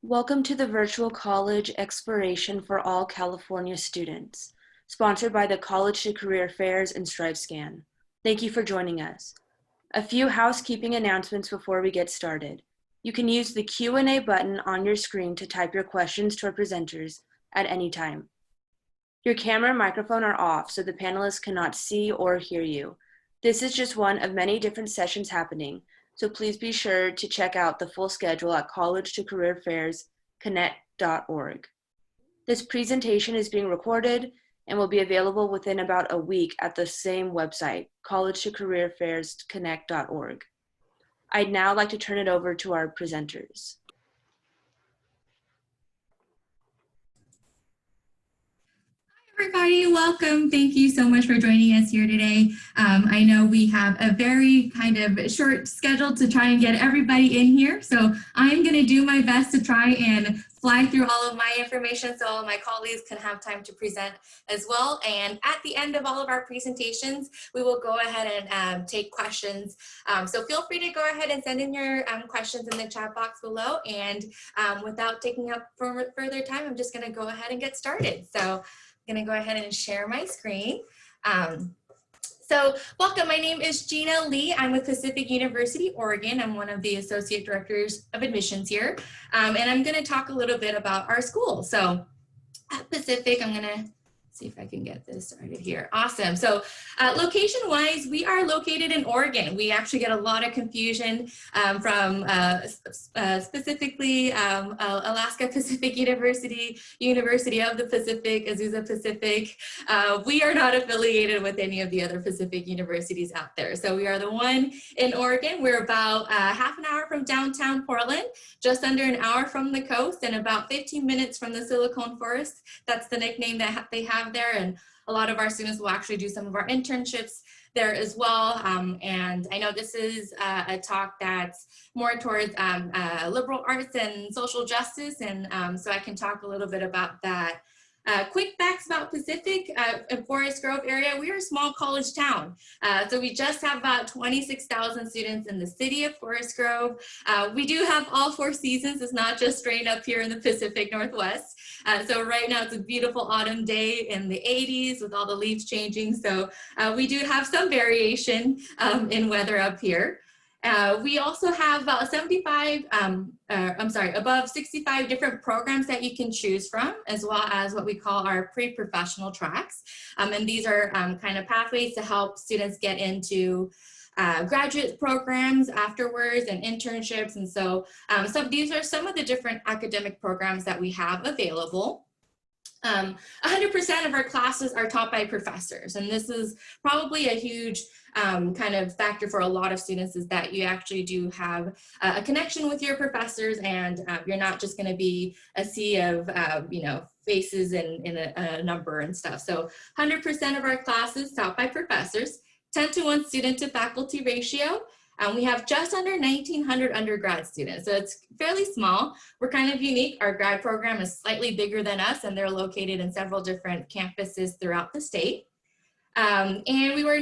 Welcome to the Virtual College Exploration for all California students, sponsored by the College2Career Fairs and StriveScan. Thank you for joining us. A few housekeeping announcements before we get started. You can use the Q&A button on your screen to type your questions to our presenters at any time. Your camera and microphone are off, so the panelists cannot see or hear you. This is just one of many different sessions happening, so please be sure to check out the full schedule at College2Career.Connect.org. This presentation is being recorded and will be available within about a week at the same website, College2Career.Connect.org. I'd now like to turn it over to our presenters. Everybody, welcome. Thank you so much for joining us here today. I know we have a very kind of short schedule to try and get everybody in here, so I'm going to do my best to try and fly through all of my information so all of my colleagues can have time to present as well. And at the end of all of our presentations, we will go ahead and take questions. So feel free to go ahead and send in your questions in the chat box below. And without taking up further time, I'm just going to go ahead and get started. So I'm going to go ahead and share my screen. So welcome, my name is Gina Lee. I'm with Pacific University, Oregon. I'm one of the Associate Directors of Admissions here. And I'm going to talk a little bit about our school. So at Pacific, I'm going to see if I can get this started here. Awesome. So location-wise, we are located in Oregon. We actually get a lot of confusion from specifically Alaska Pacific University, University of the Pacific, Azusa Pacific. We are not affiliated with any of the other Pacific universities out there. So we are the one in Oregon. We're about half an hour from downtown Portland, just under an hour from the coast, and about 15 minutes from the Silicon Forest. That's the nickname that they have there, and a lot of our students will actually do some of our internships there as well. And I know this is a talk that's more towards liberal arts and social justice, and so I can talk a little bit about that. Quick facts about Pacific and Forest Grove area. We are a small college town. So we just have about 26,000 students in the city of Forest Grove. We do have all 4 seasons. It's not just straight up here in the Pacific Northwest. So right now it's a beautiful autumn day in the 80s with all the leaves changing. So we do have some variation in weather up here. We also have about above 65 different programs that you can choose from, as well as what we call our pre-professional tracks. And these are kind of pathways to help students get into graduate programs afterwards and internships. And so these are some of the different academic programs that we have available. 100% of our classes are taught by professors, and this is probably a huge kind of factor for a lot of students, is that you actually do have a connection with your professors, and you're not just going to be a sea of faces and a number and stuff. So 100% of our classes taught by professors, 10-to-1 student to faculty ratio. We have just under 1,900 undergrad students, so it's fairly small. We're kind of unique. Our grad program is slightly bigger than us, and they're located in several different campuses throughout the state. And we were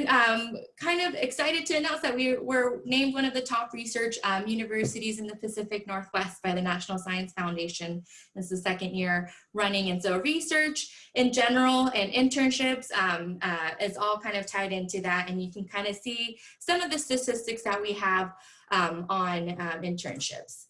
kind of excited to announce that we were named one of the top research universities in the Pacific Northwest by the National Science Foundation. This is the 2nd year running, and so research in general and internships is all kind of tied into that, and you can kind of see some of the statistics that we have on internships.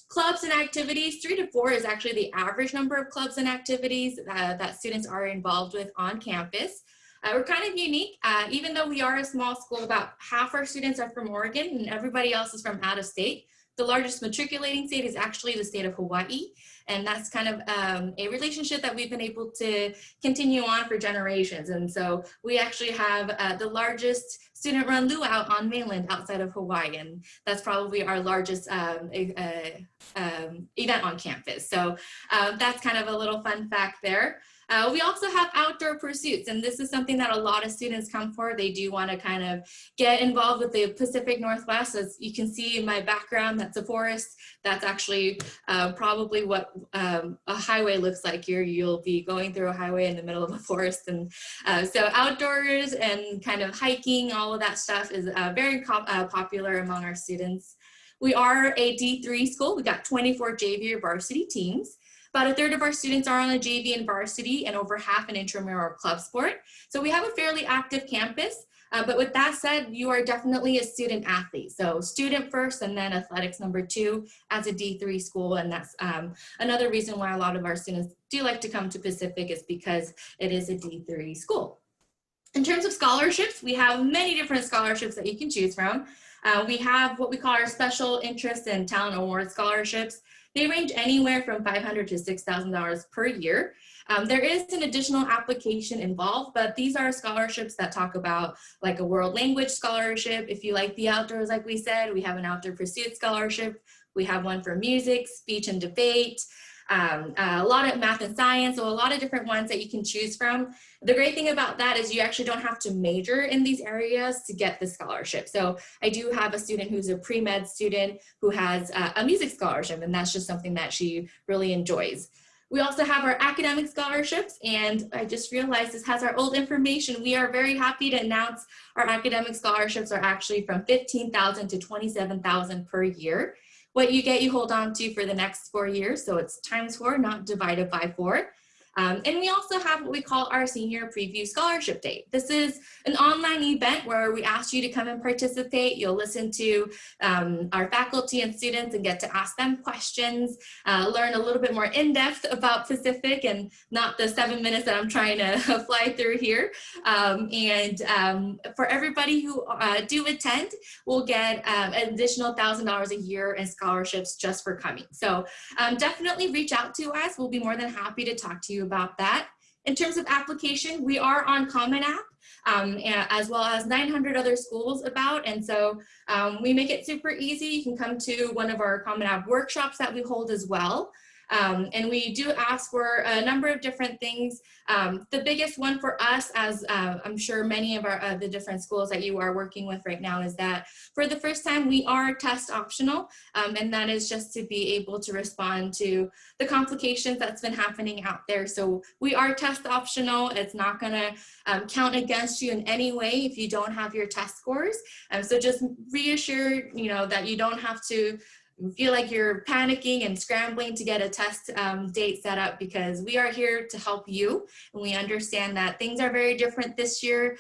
Clubs and activities, 3 to 4 is actually the average number of clubs and activities that students are involved with on campus. We're kind of unique. Even though we are a small school, about half our students are from Oregon and everybody else is from out of state. The largest matriculating state is actually the state of Hawaii, and that's kind of a relationship that we've been able to continue on for generations. And so we actually have the largest student-run luau on mainland outside of Hawaii, and that's probably our largest event on campus. So that's kind of a little fun fact there. We also have outdoor pursuits, and this is something that a lot of students come for. They do want to kind of get involved with the Pacific Northwest. As you can see in my background, that's a forest. That's actually probably what a highway looks like here. You'll be going through a highway in the middle of a forest. And so outdoors and kind of hiking, all of that stuff is very popular among our students. We are a D3 school. We got 24 JV or varsity teams. About a third of our students are on a JV and varsity, and over half an intramural club sport. So we have a fairly active campus. But with that said, you are definitely a student athlete. So student first and then athletics number 2 as a D3 school. And that's another reason why a lot of our students do like to come to Pacific, is because it is a D3 school. In terms of scholarships, we have many different scholarships that you can choose from. We have what we call our special interest and talent award scholarships. They range anywhere from $500 to $6,000 per year. There is an additional application involved, but these are scholarships that talk about like a world language scholarship. If you like the outdoors, like we said, we have an outdoor pursuit scholarship. We have one for music, speech and debate, a lot of math and science, so a lot of different ones that you can choose from. The great thing about that is you actually don't have to major in these areas to get the scholarship. So I do have a student who's a pre-med student who has a music scholarship, and that's just something that she really enjoys. We also have our academic scholarships, and I just realized this has our old information. We are very happy to announce our academic scholarships are actually from $15,000 to $27,000 per year. What you get, you hold on to for the next 4 years. So it's times 4, not divided by 4. And we also have what we call our senior preview scholarship day. This is an online event where we ask you to come and participate. You'll listen to our faculty and students and get to ask them questions, learn a little bit more in depth about Pacific and not the 7 minutes that I'm trying to fly through here. For everybody who do attend, we'll get an additional $1,000 a year in scholarships just for coming. So definitely reach out to us. We'll be more than happy to talk to you about that. In terms of application, we are on Common App, as well as 900 other schools about, and so we make it super easy. You can come to one of our Common App workshops that we hold as well. And we do ask for a number of different things. The biggest one for us, as I'm sure many of the different schools that you are working with right now, is that for the first time we are test optional, and that is just to be able to respond to the complications that's been happening out there. So we are test optional. It's not going to count against you in any way if you don't have your test scores. So just reassure that you don't have to feel like you're panicking and scrambling to get a test date set up, because we are here to help you. And we understand that things are very different this year,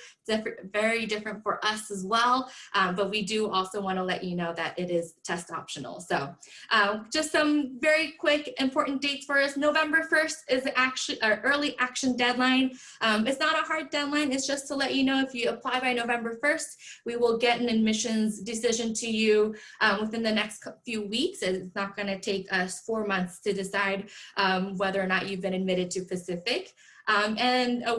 very different for us as well. But we do also want to let you know that it is test optional. So just some very quick important dates for us. November 1st is actually our early action deadline. It's not a hard deadline. It's just to let you know if you apply by November 1st, we will get an admissions decision to you within the next few weeks. It's not going to take us 4 months to decide whether or not you've been admitted to Pacific.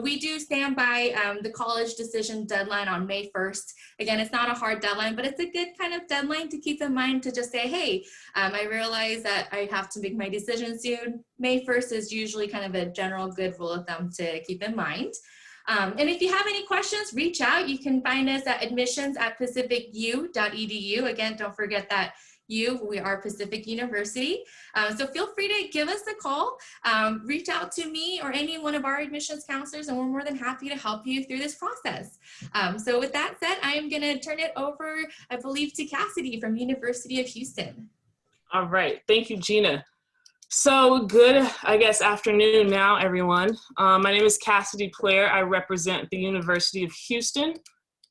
We do stand by the college decision deadline on May 1st. Again, it's not a hard deadline, but it's a good kind of deadline to keep in mind, to just say, hey, I realize that I have to make my decision soon. May 1st is usually kind of a general good rule of thumb to keep in mind. And if you have any questions, reach out. You can find us at admissions@pacificu.edu. Again, don't forget that we are Pacific University. So feel free to give us a call, reach out to me or any one of our admissions counselors, and we're more than happy to help you through this process. So with that said, I am going to turn it over, I believe, to Cassidy from University of Houston. All right, thank you, Gina. So good, I guess, afternoon now, everyone. My name is Cassidy Player. I represent the University of Houston.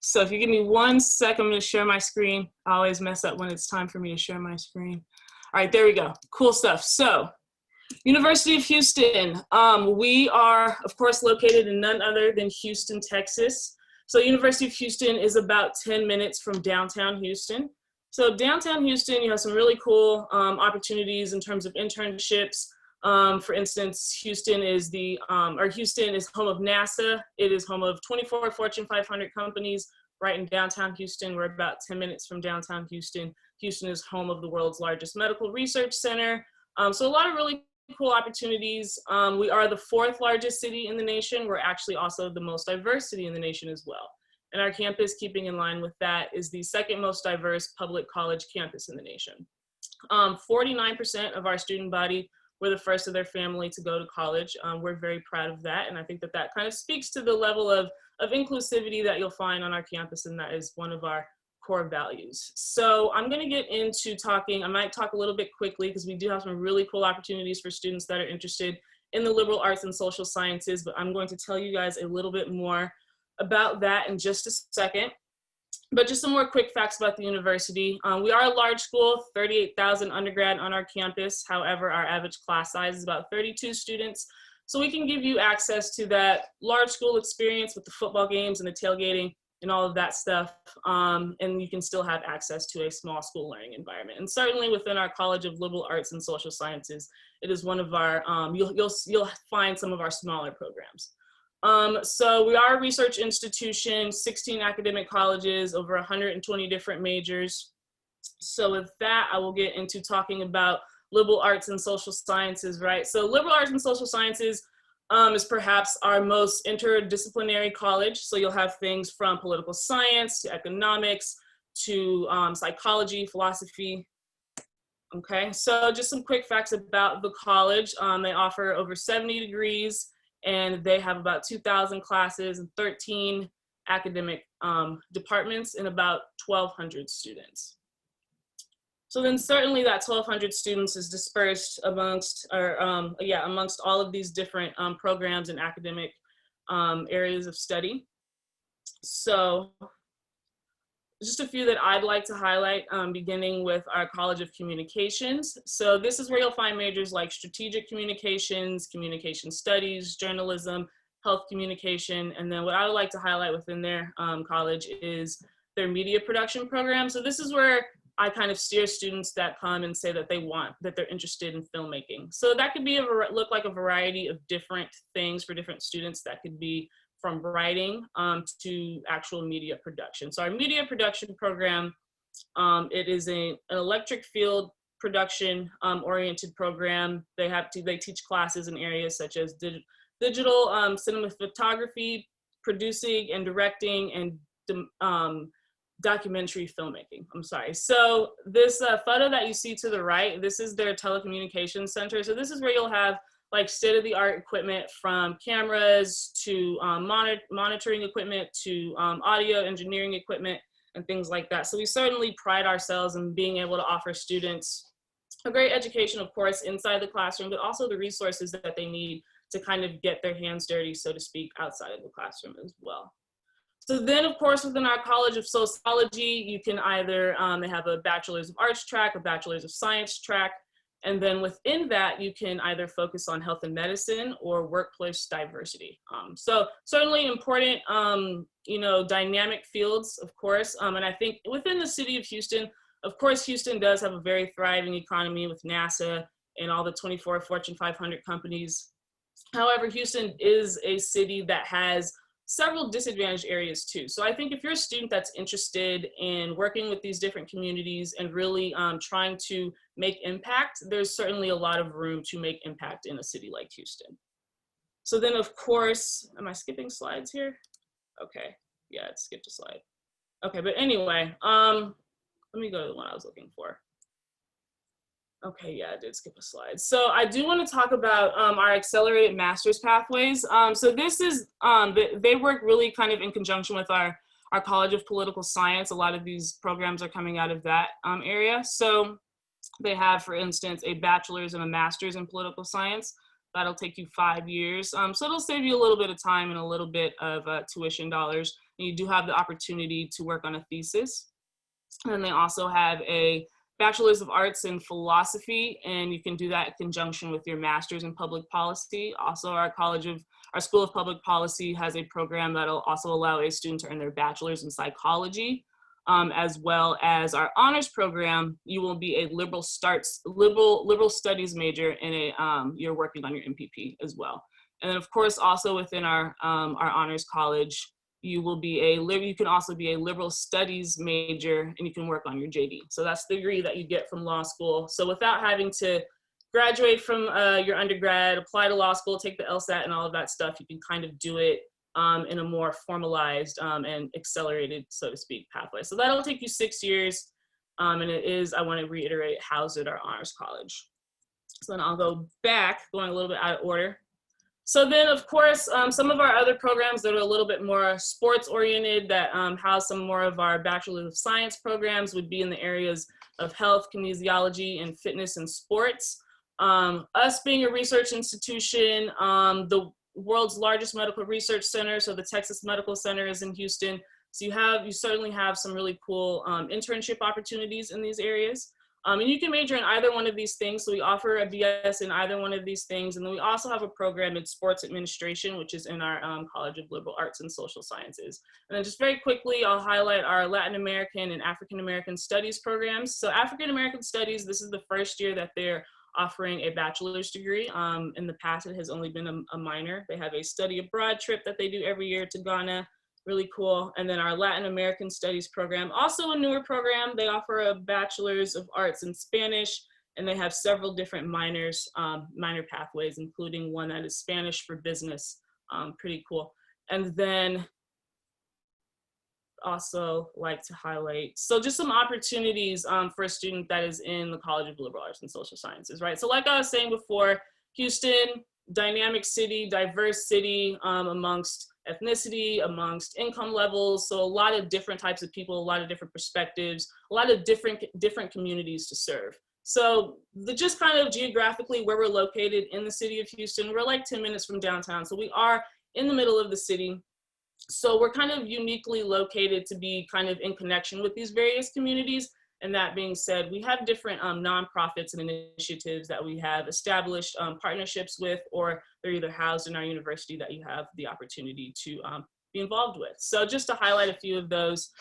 So if you give me 1 second, I'm going to share my screen. I always mess up when it's time for me to share my screen. All right, there we go. Cool stuff. So University of Houston, we are, of course, located in none other than Houston, Texas. So University of Houston is about 10 minutes from downtown Houston. So downtown Houston, you have some really cool opportunities in terms of internships. For instance, Houston is Houston is home of NASA. It is home of 24 Fortune 500 companies right in downtown Houston. We're about 10 minutes from downtown Houston. Houston is home of the world's largest medical research center. So a lot of really cool opportunities. We are the 4th largest city in the nation. We're actually also the most diverse city in the nation as well. And our campus, keeping in line with that, is the 2nd most diverse public college campus in the nation. 49% of our student body were the first of their family to go to college. We're very proud of that. And I think that kind of speaks to the level of inclusivity that you'll find on our campus. And that is one of our core values. So I'm going to get into talking, I might talk a little bit quickly because we do have some really cool opportunities for students that are interested in the liberal arts and social sciences, but I'm going to tell you guys a little bit more about that in just a second. But just some more quick facts about the university. We are a large school, 38,000 undergrad on our campus. However, our average class size is about 32 students. So we can give you access to that large school experience with the football games and the tailgating and all of that stuff. And you can still have access to a small school learning environment. And certainly within our College of Liberal Arts and Social Sciences, it is one of our, you'll find some of our smaller programs. So we are a research institution, 16 academic colleges, over 120 different majors. So with that, I will get into talking about liberal arts and social sciences, right? So liberal arts and social sciences is perhaps our most interdisciplinary college. So you'll have things from political science to economics to psychology, philosophy. Okay, so just some quick facts about the college. They offer over 70 degrees, and they have about 2,000 classes and 13 academic departments and about 1,200 students. So then certainly that 1,200 students is dispersed amongst, amongst all of these different programs and academic areas of study. So just a few that I'd like to highlight, beginning with our College of Communications. So this is where you'll find majors like strategic communications, communication studies, journalism, health communication, and then what I would like to highlight within their college is their media production program. So this is where I kind of steer students that come and say that they're interested in filmmaking. So that could be look like a variety of different things for different students. That could be from writing to actual media production. So our media production program, it is an electric field production oriented program. They teach classes in areas such as digital cinematography, producing and directing, and documentary filmmaking. I'm sorry. So this photo that you see to the right, this is their telecommunications center. So this is where you'll have like state-of-the-art equipment, from cameras to monitoring equipment to audio engineering equipment and things like that. So we certainly pride ourselves in being able to offer students a great education, of course, inside the classroom, but also the resources that they need to kind of get their hands dirty, so to speak, outside of the classroom as well. So then, of course, within our College of Sociology, you can either, they have a Bachelor's of Arts track, a Bachelor's of Science track, and then within that, you can either focus on health and medicine or workplace diversity. So certainly important, dynamic fields, of course. And I think within the city of Houston, of course, Houston does have a very thriving economy with NASA and all the 24 Fortune 500 companies. However, Houston is a city that has several disadvantaged areas too. So I think if you're a student that's interested in working with these different communities and really trying to make impact, there's certainly a lot of room to make impact in a city like Houston. So then, of course, am I skipping slides here? Okay, yeah, it skipped a slide. Okay, but anyway, let me go to the one I was looking for. Okay, yeah, I did skip a slide. So I do want to talk about our accelerated master's pathways. So this is, they work really kind of in conjunction with our College of Political Science. A lot of these programs are coming out of that area. So they have, for instance, a bachelor's and a master's in political science. That'll take you 5 years. So it'll save you a little bit of time and a little bit of tuition dollars. And you do have the opportunity to work on a thesis. And then they also have a Bachelor's of Arts in Philosophy, and you can do that in conjunction with your Master's in Public Policy. Also, our School of Public Policy has a program that'll also allow a student to earn their Bachelor's in Psychology, as well as our honors program. You will be a liberal studies major in you're working on your MPP as well. And then, of course, also within our honors college, you can also be a liberal studies major, and you can work on your JD. So that's the degree that you get from law school. So without having to graduate from your undergrad, apply to law school, take the LSAT and all of that stuff, you can kind of do it in a more formalized and accelerated, so to speak, pathway. So that'll take you 6 years. And it is, I want to reiterate, housed at our honors college. So then I'll go back, going a little bit out of order. So then, of course, some of our other programs that are a little bit more sports oriented that house some more of our Bachelor of Science programs would be in the areas of health, kinesiology, and fitness and sports. Us being a research institution, the world's largest medical research center, so the Texas Medical Center is in Houston. So you certainly have some really cool internship opportunities in these areas. And you can major in either one of these things. So we offer a BS in either one of these things. And then we also have a program in sports administration, which is in our College of Liberal Arts and Social Sciences. And then just very quickly, I'll highlight our Latin American and African American Studies programs. So African American Studies, this is the first year that they're offering a bachelor's degree. In the past, it has only been a minor. They have a study abroad trip that they do every year to Ghana. Really cool. And then our Latin American Studies program, also a newer program. They offer a Bachelor's of Arts in Spanish, and they have several different minor pathways, including one that is Spanish for business. Pretty cool. And then also like to highlight, so just some opportunities for a student that is in the College of Liberal Arts and Social Sciences, right? So like I was saying before, Houston, dynamic city, diverse city amongst ethnicity, amongst income levels. So a lot of different types of people, a lot of different perspectives, a lot of different communities to serve. So just kind of geographically where we're located in the city of Houston, we're like 10 minutes from downtown. So we are in the middle of the city. So we're kind of uniquely located to be kind of in connection with these various communities. And that being said, we have different nonprofits and initiatives that we have established partnerships with, or they're either housed in our university that you have the opportunity to be involved with. So just to highlight a few of those,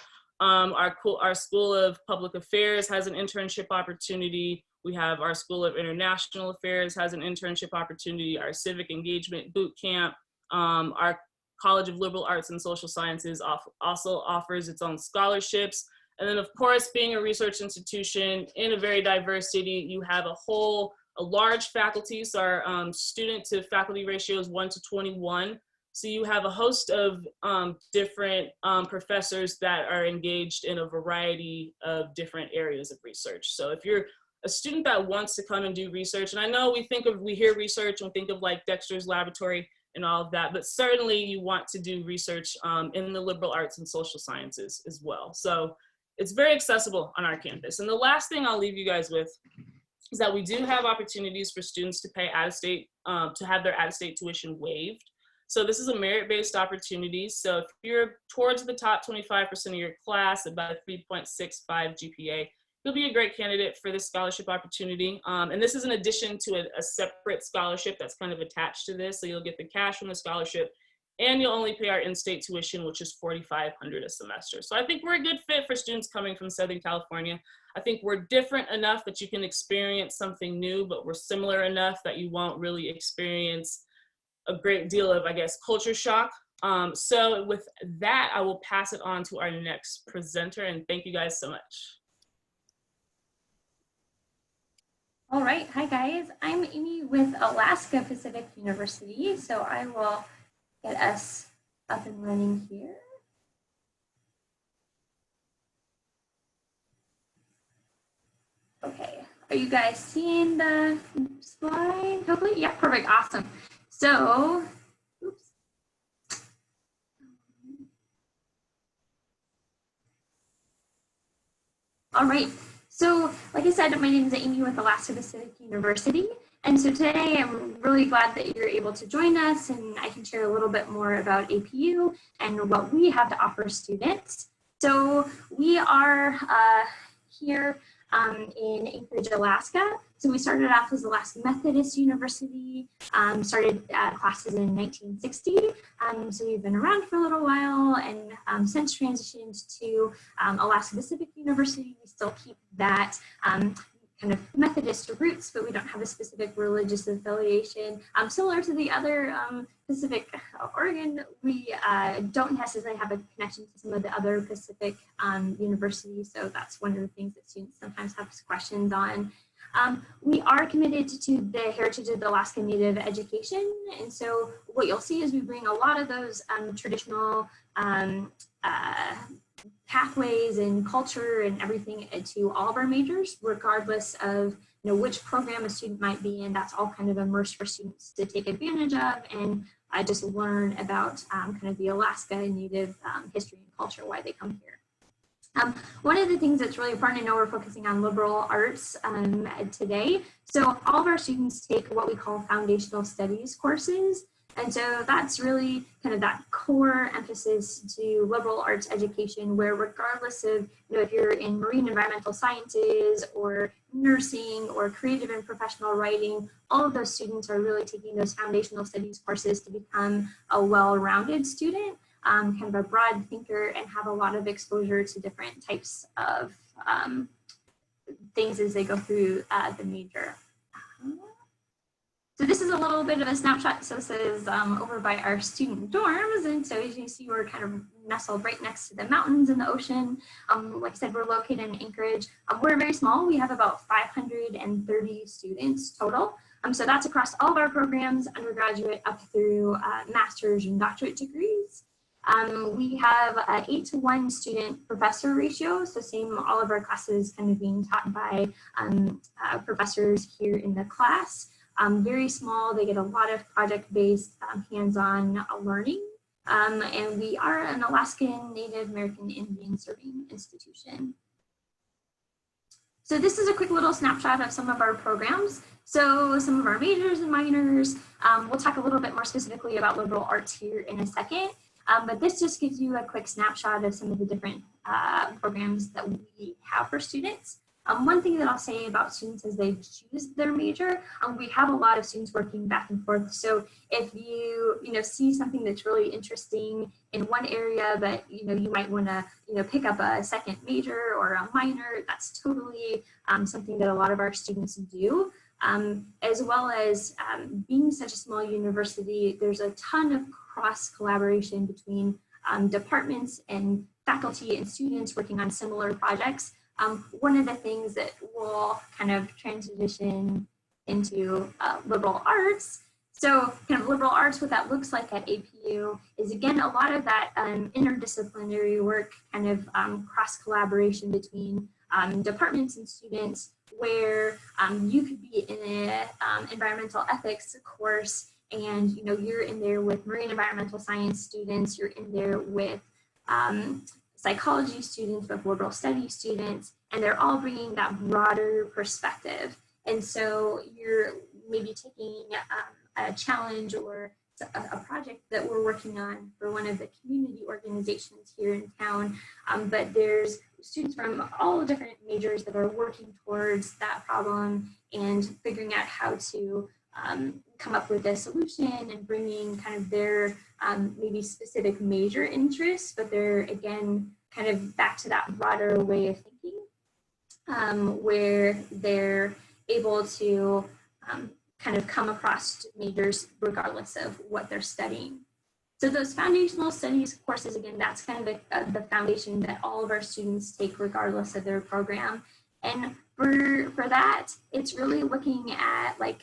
our School of Public Affairs has an internship opportunity. We have our School of International Affairs has an internship opportunity. Our Civic Engagement Boot Camp, our College of Liberal Arts and Social Sciences also offers its own scholarships. And then of course, being a research institution in a very diverse city, you have a large faculty. So our student to faculty ratio is 1:21. So you have a host of different professors that are engaged in a variety of different areas of research. So if you're a student that wants to come and do research, and I know we hear research and we think of like Dexter's Laboratory and all of that, but certainly you want to do research in the liberal arts and social sciences as well. So it's very accessible on our campus. And the last thing I'll leave you guys with is that we do have opportunities for students to pay out-of-state, to have their out-of-state tuition waived. So this is a merit-based opportunity. So if you're towards the top 25% of your class, about a 3.65 GPA, you'll be a great candidate for this scholarship opportunity. And this is in addition to a separate scholarship that's kind of attached to this. So you'll get the cash from the scholarship, and you'll only pay our in-state tuition, which is $4,500 a semester. So I think we're a good fit for students coming from Southern California. I think we're different enough that you can experience something new, but we're similar enough that you won't really experience a great deal of, I guess, culture shock. So with that, I will pass it on to our next presenter, and thank you guys so much. All right, hi guys. I'm Amy with Alaska Pacific University. So I will get us up and running here. Okay, are you guys seeing the slide? Hopefully, yeah, perfect, awesome. So, oops. All right, so like I said, my name is Amy with Alaska Pacific University. And so today I'm really glad that you're able to join us, and I can share a little bit more about APU and what we have to offer students. So we are here in Anchorage, Alaska. So we started off as Alaska Methodist University, started classes in 1960. So we've been around for a little while, and since transitioned to Alaska Pacific University, we still keep that kind of Methodist roots, but we don't have a specific religious affiliation. Similar to the other Pacific Oregon, we don't necessarily have a connection to some of the other Pacific universities, so that's one of the things that students sometimes have questions on. We are committed to the heritage of the Alaska Native education, and so what you'll see is we bring a lot of those traditional pathways and culture and everything to all of our majors, regardless of which program a student might be in. That's all kind of immersed for students to take advantage of and just learn about kind of the Alaska Native history and culture, why they come here. One of the things that's really important, I know we're focusing on liberal arts today. So all of our students take what we call foundational studies courses. And so that's really kind of that core emphasis to liberal arts education, where regardless of, if you're in marine environmental sciences or nursing or creative and professional writing, all of those students are really taking those foundational studies courses to become a well-rounded student, kind of a broad thinker, and have a lot of exposure to different types of things as they go through the major. So this is a little bit of a snapshot. So this is over by our student dorms. And so as you see, we're kind of nestled right next to the mountains and the ocean. Like I said, we're located in Anchorage. We're very small. We have about 530 students total. So that's across all of our programs, undergraduate up through master's and doctorate degrees. We have an 8-to-1 student professor ratio. So same, all of our classes kind of being taught by professors here in the class. Very small, they get a lot of project-based hands-on learning. And we are an Alaskan Native American Indian serving institution. So this is a quick little snapshot of some of our programs. So some of our majors and minors, we'll talk a little bit more specifically about liberal arts here in a second. But this just gives you a quick snapshot of some of the different programs that we have for students. One thing that I'll say about students as they choose their major, we have a lot of students working back and forth. So if you see something that's really interesting in one area, but you might want to pick up a second major or a minor, that's totally something that a lot of our students do. As well as being such a small university, there's a ton of cross collaboration between departments and faculty and students working on similar projects. One of the things that will kind of transition into liberal arts. So kind of liberal arts, what that looks like at APU is, again, a lot of that interdisciplinary work, kind of cross collaboration between departments and students, where you could be in an environmental ethics course, and you're in there with marine environmental science students, you're in there with psychology students, with liberal studies students, and they're all bringing that broader perspective. And so you're maybe taking a challenge or a project that we're working on for one of the community organizations here in town, but there's students from all different majors that are working towards that problem and figuring out how to come up with a solution and bringing kind of their maybe specific major interests, but they're, again, kind of back to that broader way of thinking, where they're able to kind of come across majors regardless of what they're studying. So those foundational studies courses, again, that's kind of the foundation that all of our students take regardless of their program. And for that, it's really looking at like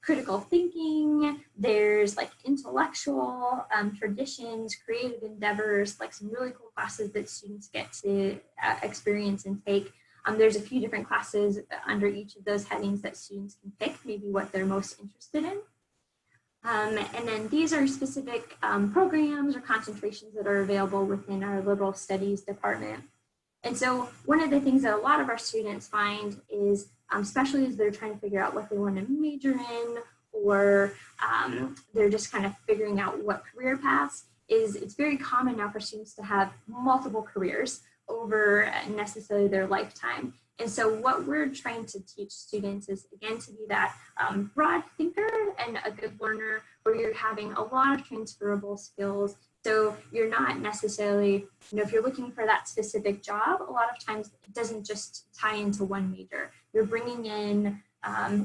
critical thinking, there's like intellectual traditions, creative endeavors, like some really cool classes that students get to experience and take. There's a few different classes under each of those headings that students can pick, maybe what they're most interested in. And then these are specific programs or concentrations that are available within our liberal studies department. And so one of the things that a lot of our students find is, especially as they're trying to figure out what they want to major in, or they're just kind of figuring out what career paths, is it's very common now for students to have multiple careers over necessarily their lifetime. And so what we're trying to teach students is, again, to be that broad thinker and a good learner, where you're having a lot of transferable skills. So you're not necessarily, if you're looking for that specific job, a lot of times it doesn't just tie into one major. You're bringing in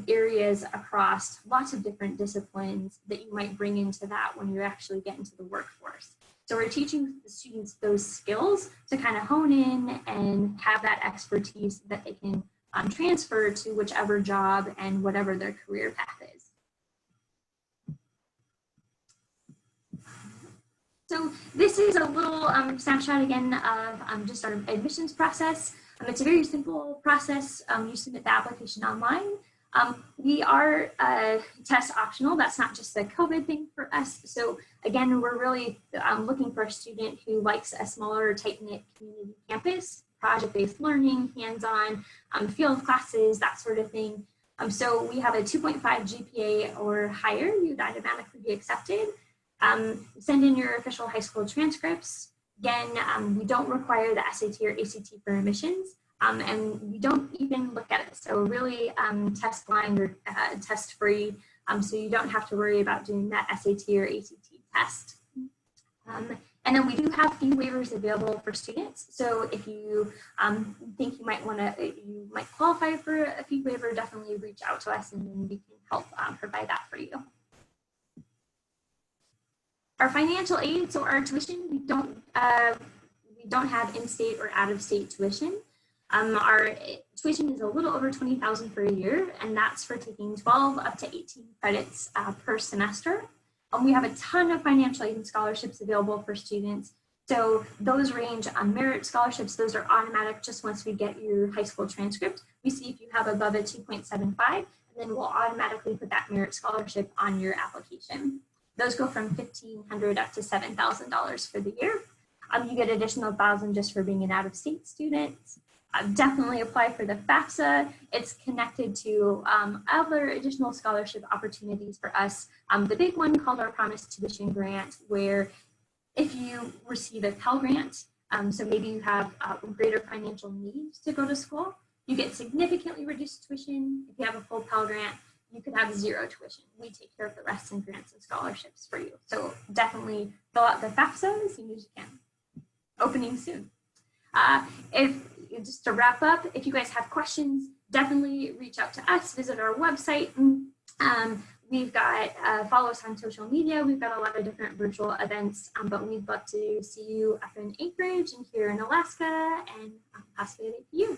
areas across lots of different disciplines that you might bring into that when you actually get into the workforce. So we're teaching the students those skills to kind of hone in and have that expertise that they can transfer to whichever job and whatever their career path is. So this is a little snapshot again of just our admissions process. It's a very simple process. You submit the application online. We are test optional. That's not just a COVID thing for us. So again, we're really looking for a student who likes a smaller, tight-knit community campus, project-based learning, hands-on, field classes, that sort of thing. So we have a 2.5 GPA or higher, you'd automatically be accepted. Send in your official high school transcripts. Again, we don't require the SAT or ACT for admissions, and we don't even look at it. So really test blind or test free, so you don't have to worry about doing that SAT or ACT test. And then we do have fee waivers available for students. So if you think you might qualify for a fee waiver, definitely reach out to us and then we can help provide that for you. Our financial aid, so our tuition, we don't have in-state or out-of-state tuition. Our tuition is a little over $20,000 for a year, and that's for taking 12 up to 18 credits per semester. We have a ton of financial aid and scholarships available for students. So those range on merit scholarships. Those are automatic just once we get your high school transcript. We see if you have above a 2.75, and then we'll automatically put that merit scholarship on your application. Those go from $1,500 up to $7,000 for the year. You get additional $1,000 just for being an out-of-state student. Definitely apply for the FAFSA. It's connected to other additional scholarship opportunities for us. The big one called our Promise Tuition Grant, where if you receive a Pell Grant, so maybe you have greater financial needs to go to school, you get significantly reduced tuition. If you have a full Pell Grant, you could have zero tuition. We take care of the rest in grants and scholarships for you. So definitely fill out the FAFSA as soon as you can. Opening soon. Just to wrap up, if you guys have questions, definitely reach out to us, visit our website. We've got, follow us on social media. We've got a lot of different virtual events, but we'd love to see you up in Anchorage and here in Alaska and possibly at APU.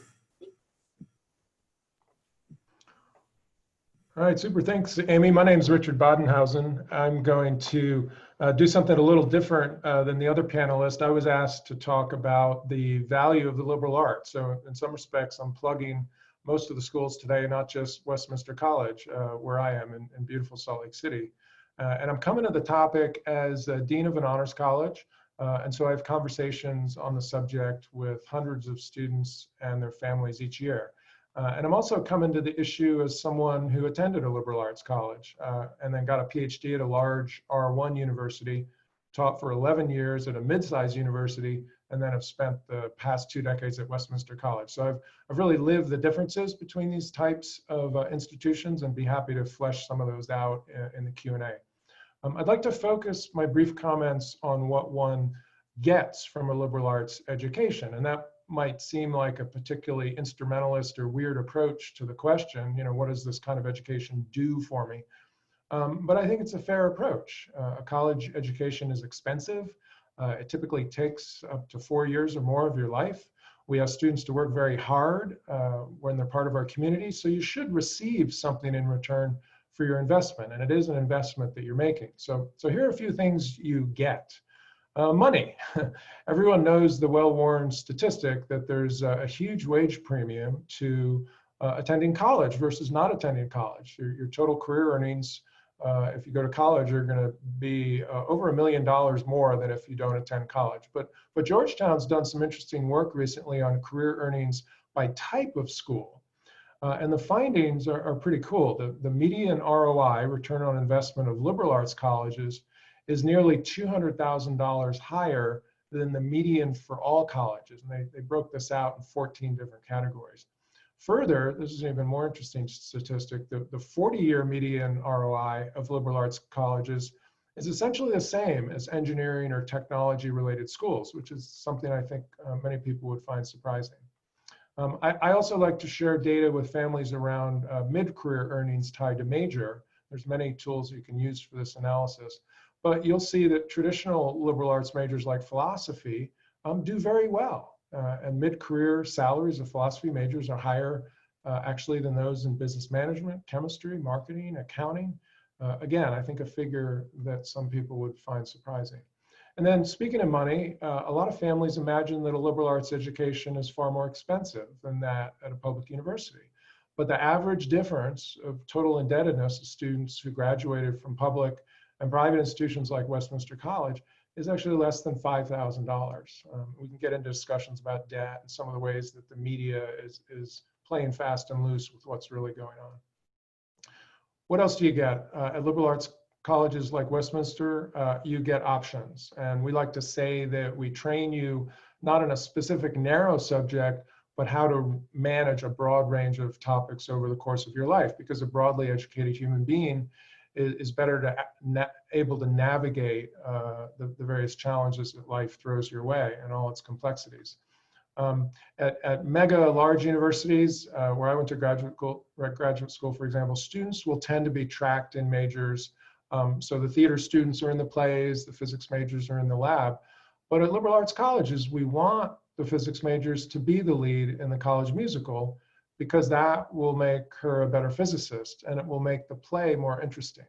All right, super. Thanks, Amy. My name is Richard Bodenhausen. I'm going to do something a little different than the other panelists. I was asked to talk about the value of the liberal arts. So in some respects, I'm plugging most of the schools today, not just Westminster College, where I am in beautiful Salt Lake City. And I'm coming to the topic as Dean of an honors college. And so I have conversations on the subject with hundreds of students and their families each year. And I'm also coming to the issue as someone who attended a liberal arts college and then got a PhD at a large R1 university, taught for 11 years at a mid-sized university, and then have spent the past 2 decades at Westminster College. So I've really lived the differences between these types of institutions and be happy to flesh some of those out in the Q&A. I'd like to focus my brief comments on what one gets from a liberal arts education, and that might seem like a particularly instrumentalist or weird approach to the question, you know, what does this kind of education do for me? But I think it's a fair approach. A college education is expensive. It typically takes up to 4 years or more of your life. We have students to work very hard when they're part of our community, so you should receive something in return for your investment, and it is an investment that you're making. So here are a few things you get. Money. Everyone knows the well-worn statistic that there's a huge wage premium to attending college versus not attending college. Your total career earnings, if you go to college, are going to be over $1 million more than if you don't attend college. But Georgetown's done some interesting work recently on career earnings by type of school. And the findings are pretty cool. The median ROI, return on investment, of liberal arts colleges is nearly $200,000 higher than the median for all colleges. And they broke this out in 14 different categories. Further, this is an even more interesting statistic, the 40-year median ROI of liberal arts colleges is essentially the same as engineering or technology-related schools, which is something I think many people would find surprising. I also like to share data with families around mid-career earnings tied to major. There's many tools you can use for this analysis. But you'll see that traditional liberal arts majors like philosophy do very well. And mid-career salaries of philosophy majors are higher actually than those in business management, chemistry, marketing, accounting. Again, I think a figure that some people would find surprising. And then speaking of money, a lot of families imagine that a liberal arts education is far more expensive than that at a public university. But the average difference of total indebtedness of students who graduated from public and private institutions like Westminster College is actually less than $5,000. We can get into discussions about debt and some of the ways that the media is playing fast and loose with what's really going on. What else do you get? At liberal arts colleges like Westminster, you get options. And we like to say that we train you not in a specific narrow subject, but how to manage a broad range of topics over the course of your life, because a broadly educated human being is better to able to navigate the various challenges that life throws your way and all its complexities. At mega large universities, where I went to graduate school, for example, students will tend to be tracked in majors. So the theater students are in the plays, the physics majors are in the lab. But at liberal arts colleges, we want the physics majors to be the lead in the college musical, because that will make her a better physicist and it will make the play more interesting.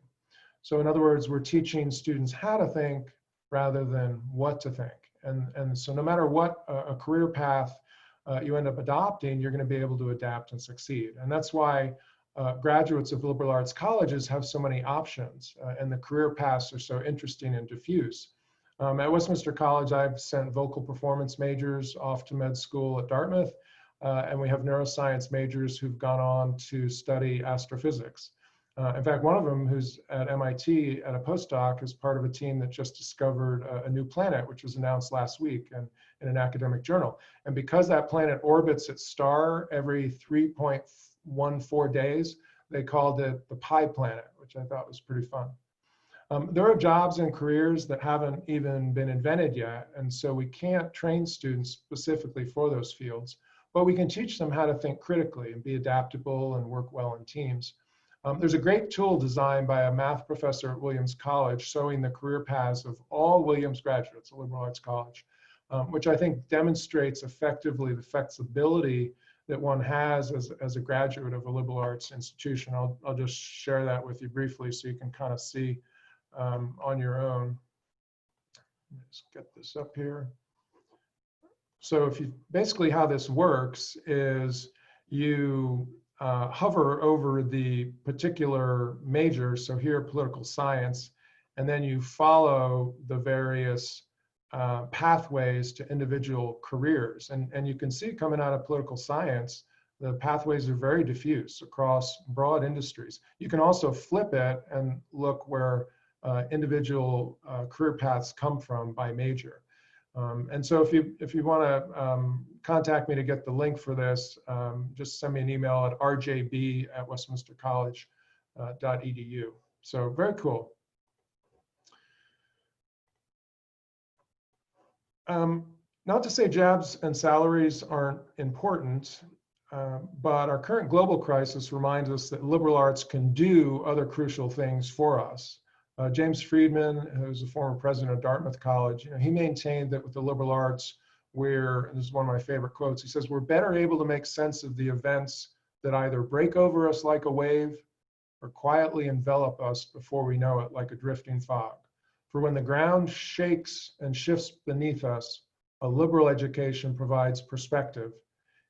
So in other words, we're teaching students how to think rather than what to think. And so no matter what a career path you end up adopting, you're going to be able to adapt and succeed. And that's why graduates of liberal arts colleges have so many options, and the career paths are so interesting and diffuse. At Westminster College, I've sent vocal performance majors off to med school at Dartmouth, and we have neuroscience majors who've gone on to study astrophysics. In fact, one of them, who's at MIT at a postdoc, is part of a team that just discovered a new planet, which was announced last week in an academic journal. And because that planet orbits its star every 3.14 days, they called it the Pi Planet, which I thought was pretty fun. There are jobs and careers that haven't even been invented yet, and so we can't train students specifically for those fields, but we can teach them how to think critically and be adaptable and work well in teams. There's a great tool designed by a math professor at Williams College showing the career paths of all Williams graduates at liberal arts college, which I think demonstrates effectively the flexibility that one has as a graduate of a liberal arts institution. I'll just share that with you briefly so you can kind of see on your own. Let's get this up here. So if you basically how this works is you hover over the particular major, so here political science, and then you follow the various pathways to individual careers. And you can see coming out of political science, the pathways are very diffuse across broad industries. You can also flip it and look where individual career paths come from by major. And so if you want to contact me to get the link for this, just send me an email at rjb@westminstercollege.edu. So very cool. Not to say jobs and salaries aren't important, but our current global crisis reminds us that liberal arts can do other crucial things for us. James Friedman, who's a former president of Dartmouth College, he maintained that with the liberal arts, and this is one of my favorite quotes, he says, we're better able to make sense of the events that either break over us like a wave or quietly envelop us before we know it like a drifting fog. For when the ground shakes and shifts beneath us, a liberal education provides perspective,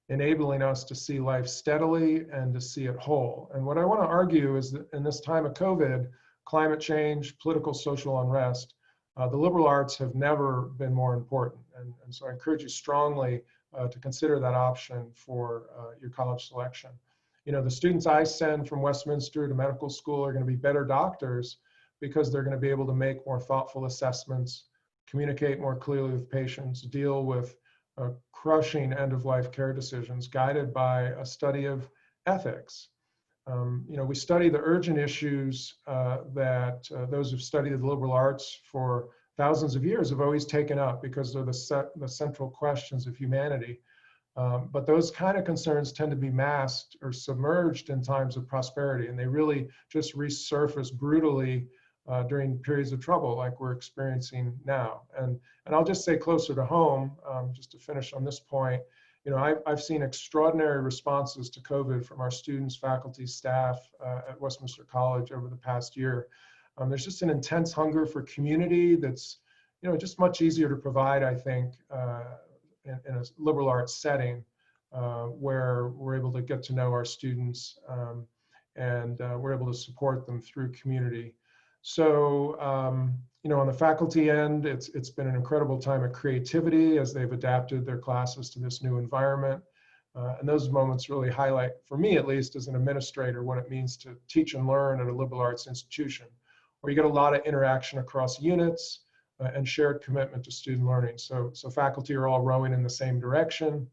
enabling us to see life steadily and to see it whole. And what I want to argue is that in this time of COVID, climate change, political, social unrest, the liberal arts have never been more important. And so I encourage you strongly to consider that option for your college selection. You know, the students I send from Westminster to medical school are going to be better doctors because they're going to be able to make more thoughtful assessments, communicate more clearly with patients, deal with crushing end-of-life care decisions guided by a study of ethics. You know, we study the urgent issues that those who've studied the liberal arts for thousands of years have always taken up because they're the central questions of humanity. But those kind of concerns tend to be masked or submerged in times of prosperity, and they really just resurface brutally during periods of trouble like we're experiencing now. And I'll just say closer to home, just to finish on this point, you know, I've seen extraordinary responses to COVID from our students, faculty, staff at Westminster College over the past year. There's just an intense hunger for community that's, just much easier to provide, I think, in a liberal arts setting where we're able to get to know our students and we're able to support them through community. So, on the faculty end, it's been an incredible time of creativity as they've adapted their classes to this new environment. And those moments really highlight, for me at least, as an administrator, what it means to teach and learn at a liberal arts institution, where you get a lot of interaction across units and shared commitment to student learning. So faculty are all rowing in the same direction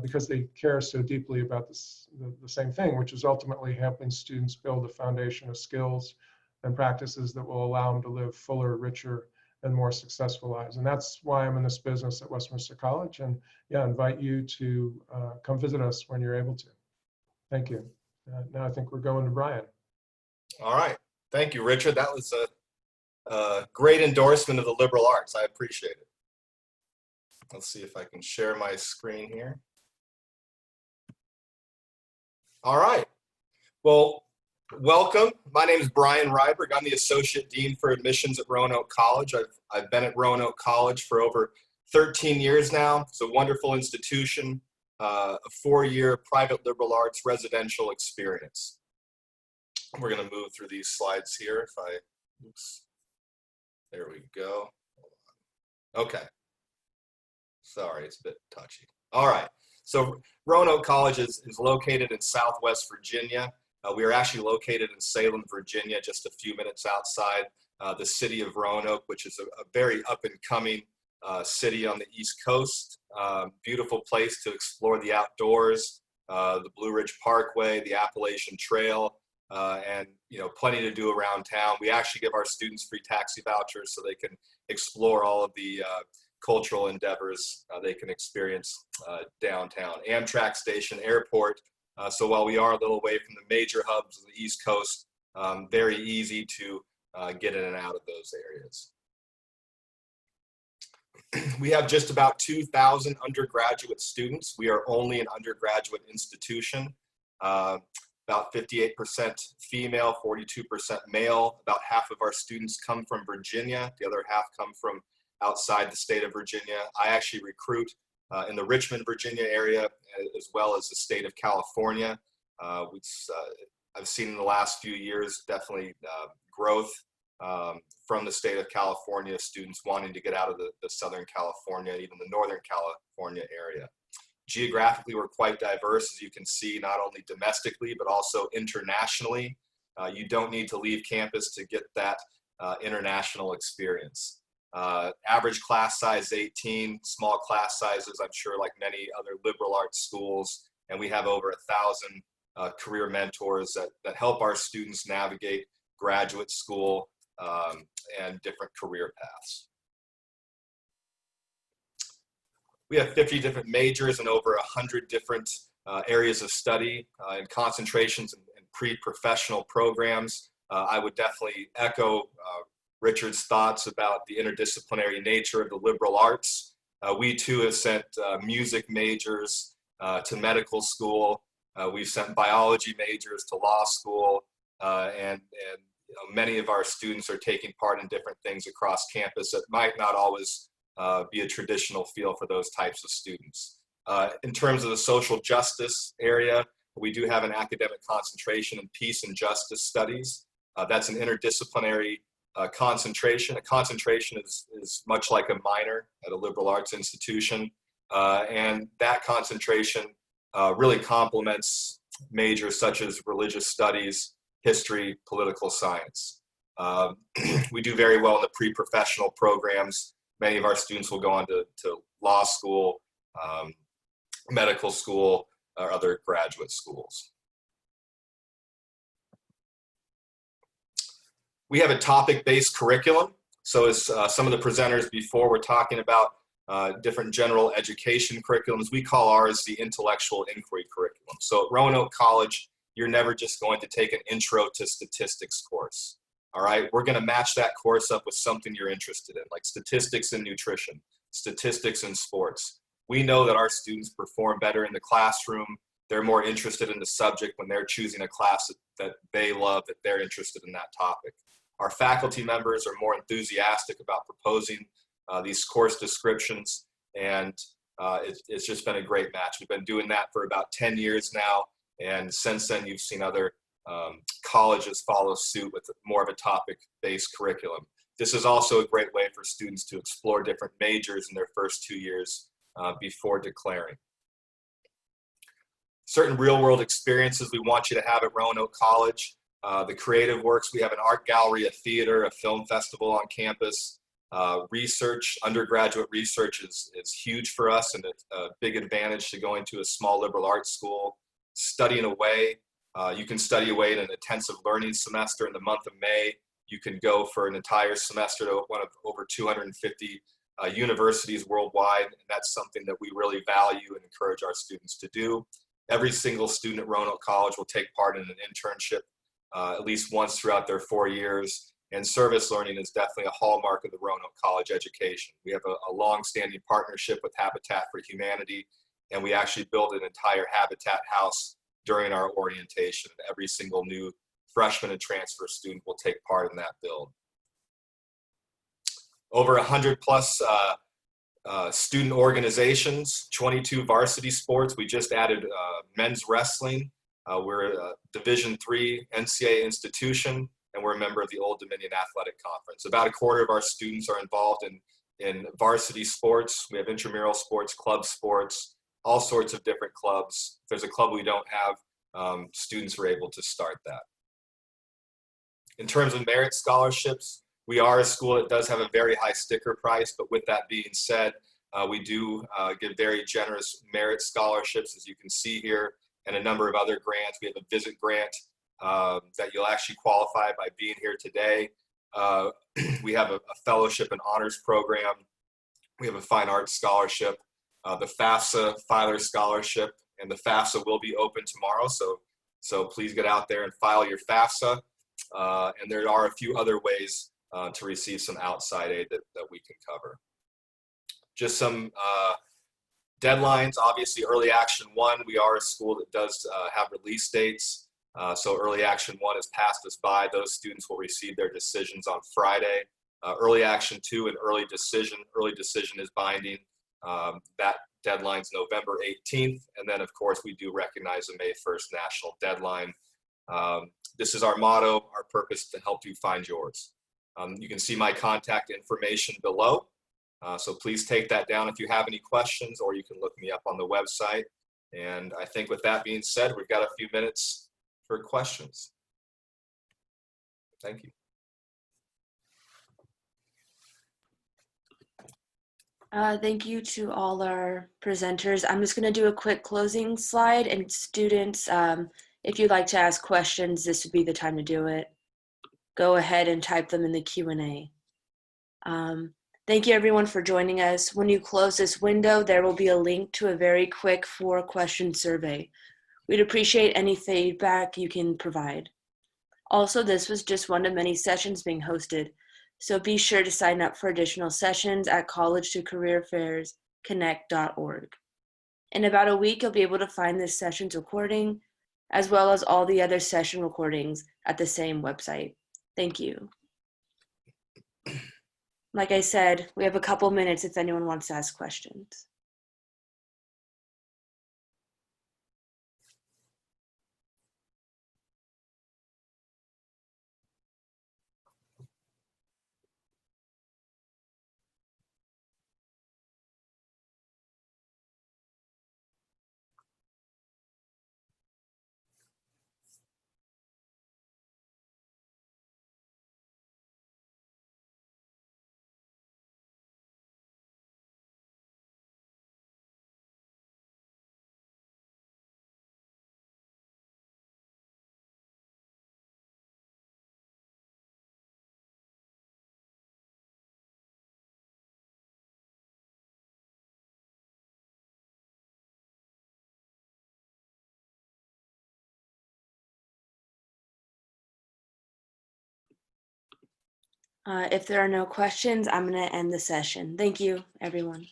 because they care so deeply about the same thing, which is ultimately helping students build a foundation of skills and practices that will allow them to live fuller, richer, and more successful lives. And that's why I'm in this business at Westminster College. And yeah, I invite you to come visit us when you're able to. Thank you. Now I think we're going to Brian. All right. Thank you, Richard. That was a great endorsement of the liberal arts. I appreciate it. Let's see if I can share my screen here. All right. Well, welcome. My name is Brian Ryberg. I'm the Associate Dean for Admissions at Roanoke College. I've been at Roanoke College for over 13 years now. It's a wonderful institution, a 4-year private liberal arts residential experience. We're going to move through these slides here. Oops. There we go. Okay. Sorry, it's a bit touchy. All right. So Roanoke College is located in Southwest Virginia. We are actually located in Salem, Virginia, just a few minutes outside the city of Roanoke, which is a very up-and-coming city on the East Coast. Beautiful place to explore the outdoors, the Blue Ridge Parkway, the Appalachian Trail, and plenty to do around town. We actually give our students free taxi vouchers so they can explore all of the cultural endeavors they can experience downtown. Amtrak station, airport. So while we are a little away from the major hubs of the East Coast, very easy to get in and out of those areas. We have just about 2,000 undergraduate students. We are only an undergraduate institution. About 58% female, 42% male. About half of our students come from Virginia. The other half come from outside the state of Virginia. I actually recruit in the Richmond, Virginia area, as well as the state of California. I've seen in the last few years definitely growth from the state of California, students wanting to get out of the Southern California, even the Northern California area. Geographically, we're quite diverse, as you can see, not only domestically, but also internationally. You don't need to leave campus to get that international experience. Average class size 18, small class sizes, I'm sure, like many other liberal arts schools, and we have over 1,000 career mentors that help our students navigate graduate school and different career paths. We have 50 different majors and over 100 different areas of study and concentrations and pre-professional programs. I would definitely echo Richard's thoughts about the interdisciplinary nature of the liberal arts. We too have sent music majors to medical school. We've sent biology majors to law school, and many of our students are taking part in different things across campus that might not always be a traditional field for those types of students. In terms of the social justice area, we do have an academic concentration in peace and justice studies. That's an interdisciplinary concentration. A concentration is much like a minor at a liberal arts institution. And that concentration really complements majors such as religious studies, history, political science. We do very well in the pre-professional programs. Many of our students will go on to law school, medical school, or other graduate schools. We have a topic-based curriculum. So as some of the presenters before were talking about different general education curriculums, we call ours the intellectual inquiry curriculum. So at Roanoke College, you're never just going to take an intro to statistics course. All right, we're going to match that course up with something you're interested in, like statistics and nutrition, statistics and sports. We know that our students perform better in the classroom. They're more interested in the subject when they're choosing a class that they love, that they're interested in that topic. Our faculty members are more enthusiastic about proposing these course descriptions, and it's just been a great match. We've been doing that for about 10 years now, and since then you've seen other colleges follow suit with more of a topic-based curriculum. This is also a great way for students to explore different majors in their first 2 years before declaring. Certain real-world experiences we want you to have at Roanoke College. The creative works, we have an art gallery, a theater, a film festival on campus. Research, undergraduate research is huge for us and a big advantage to going to a small liberal arts school. Studying away, you can study away in an intensive learning semester in the month of May. You can go for an entire semester to one of over 250 universities worldwide, and that's something that we really value and encourage our students to do. Every single student at Roanoke College will take part in an internship at least once throughout their 4 years, and service learning is definitely a hallmark of the Roanoke College education. We have a long-standing partnership with Habitat for Humanity, and we actually built an entire Habitat house during our orientation. Every single new freshman and transfer student will take part in that build. Over 100 plus student organizations, 22 varsity sports. We just added men's wrestling. We're a Division III NCAA institution, and we're a member of the Old Dominion Athletic Conference. About a quarter of our students are involved in varsity sports. We have intramural sports, club sports, all sorts of different clubs. If there's a club we don't have, students are able to start that. In terms of merit scholarships, we are a school that does have a very high sticker price, but with that being said, we do give very generous merit scholarships, as you can see here, and a number of other grants. We have a visit grant that you'll actually qualify by being here today. We have a fellowship and honors program. We have a fine arts scholarship, the FAFSA filer scholarship, and the FAFSA will be open tomorrow, so please get out there and file your FAFSA. And there are a few other ways to receive some outside aid that we can cover. Just some deadlines. Obviously, Early Action 1, we are a school that does have release dates. So Early Action 1 has passed us by. Those students will receive their decisions on Friday. Early Action 2 and Early Decision is binding. That deadline's November 18th. And then, of course, we do recognize the May 1st national deadline. This is our motto, our purpose, to help you find yours. You can see my contact information below. So please take that down if you have any questions, or you can look me up on the website. And I think with that being said, we've got a few minutes for questions. Thank you. Thank you to all our presenters. I'm just going to do a quick closing slide, and students, if you'd like to ask questions, this would be the time to do it. Go ahead and type them in the Q&A. Thank you everyone for joining us. When you close this window, there will be a link to a very quick 4-question survey. We'd appreciate any feedback you can provide. Also, this was just one of many sessions being hosted, so be sure to sign up for additional sessions at college2careerfairsconnect.org. In about a week, you'll be able to find this session's recording, as well as all the other session recordings at the same website. Thank you. Like I said, we have a couple minutes if anyone wants to ask questions. If there are no questions, I'm going to end the session. Thank you, everyone.